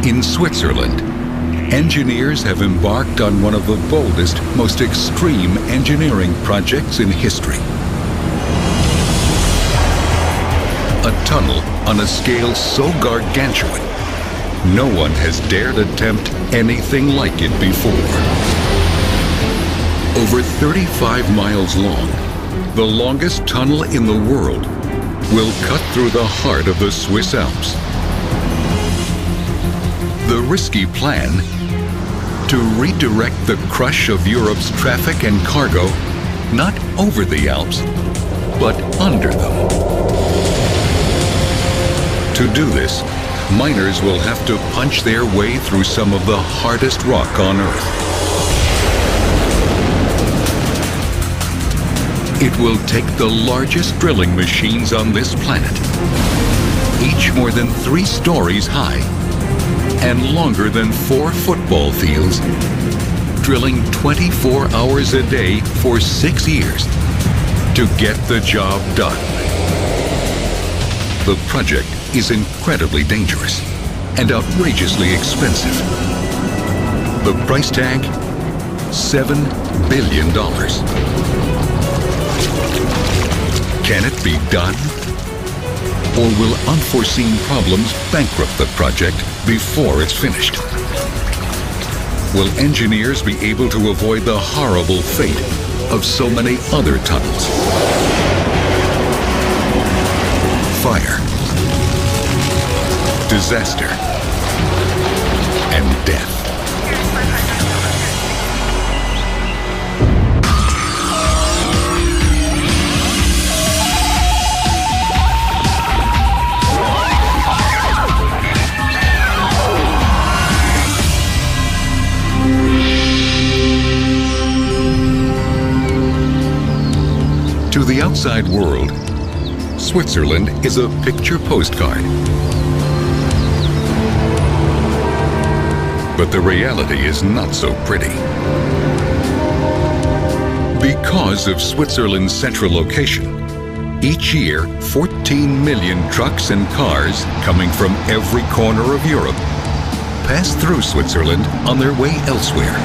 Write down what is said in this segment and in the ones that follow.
In Switzerland, engineers have embarked on one of the boldest, most extreme engineering projects in history. A tunnel on a scale so gargantuan, no one has dared attempt anything like it before. Over 35 miles long, the longest tunnel in the world will cut through the heart of the Swiss Alps. The risky plan to redirect the crush of Europe's traffic and cargo not over the Alps, but under them. To do this, miners will have to punch their way through some of the hardest rock on Earth. It will take the largest drilling machines on this planet, each more than 3 stories high and longer than 4 football fields, drilling 24 hours a day for 6 years to get the job done. The project is incredibly dangerous and outrageously expensive. The price tag, $7 billion. Can it be done? Or will unforeseen problems bankrupt the project before it's finished? Will engineers be able to avoid the horrible fate of so many other tunnels? Fire, disaster, and death. To the outside world, Switzerland is a picture postcard. But the reality is not so pretty. Because of Switzerland's central location, each year 14 million trucks and cars coming from every corner of Europe pass through Switzerland on their way elsewhere.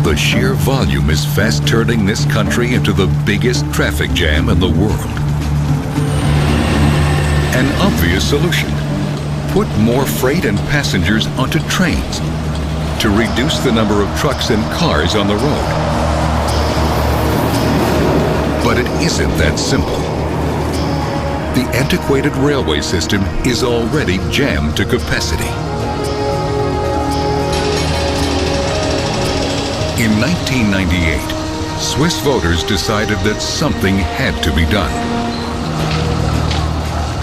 The sheer volume is fast turning this country into the biggest traffic jam in the world. An obvious solution: put more freight and passengers onto trains to reduce the number of trucks and cars on the road. But it isn't that simple. The antiquated railway system is already jammed to capacity. In 1998, Swiss voters decided that something had to be done.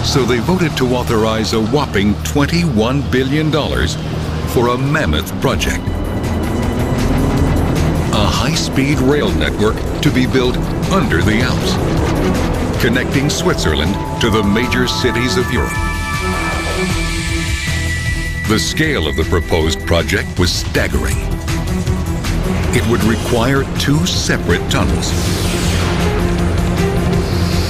So they voted to authorize a whopping $21 billion for a mammoth project. A high-speed rail network to be built under the Alps, connecting Switzerland to the major cities of Europe. The scale of the proposed project was staggering. It would require 2 separate tunnels,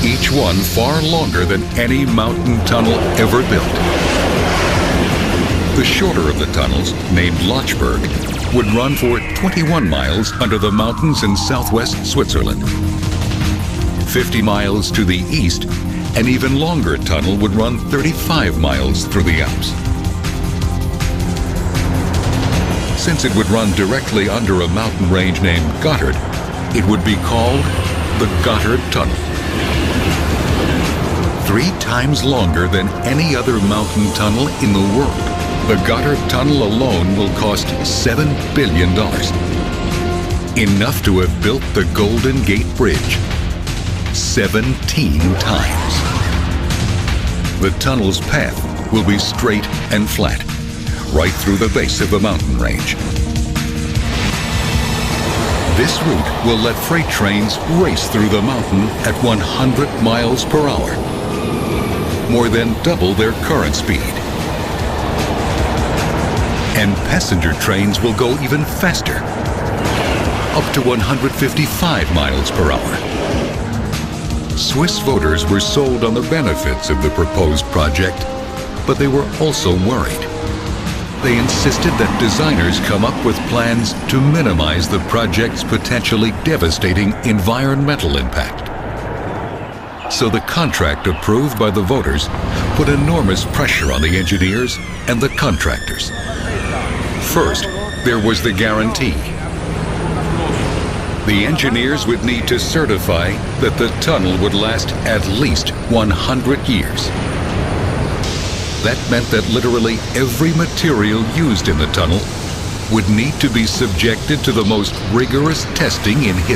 each one far longer than any mountain tunnel ever built. The shorter of the tunnels, named Lötschberg, would run for 21 miles under the mountains in southwest Switzerland. 50 miles to the east, an even longer tunnel would run 35 miles through the Alps. Since it would run directly under a mountain range named Gotthard, it would be called the Gotthard Tunnel. 3 times longer than any other mountain tunnel in the world, the Gotthard Tunnel alone will cost $7 billion. Enough to have built the Golden Gate Bridge 17 times. The tunnel's path will be straight and flat, right through the base of the mountain range. This route will let freight trains race through the mountain at 100 miles per hour, more than double their current speed. And passenger trains will go even faster, up to 155 miles per hour. Swiss voters were sold on the benefits of the proposed project But they were also worried. They insisted that designers come up with plans to minimize the project's potentially devastating environmental impact. So the contract approved by the voters put enormous pressure on the engineers and the contractors. First, there was the guarantee. The engineers would need to certify that the tunnel would last at least 100 years. That meant that literally every material used in the tunnel would need to be subjected to the most rigorous testing in history.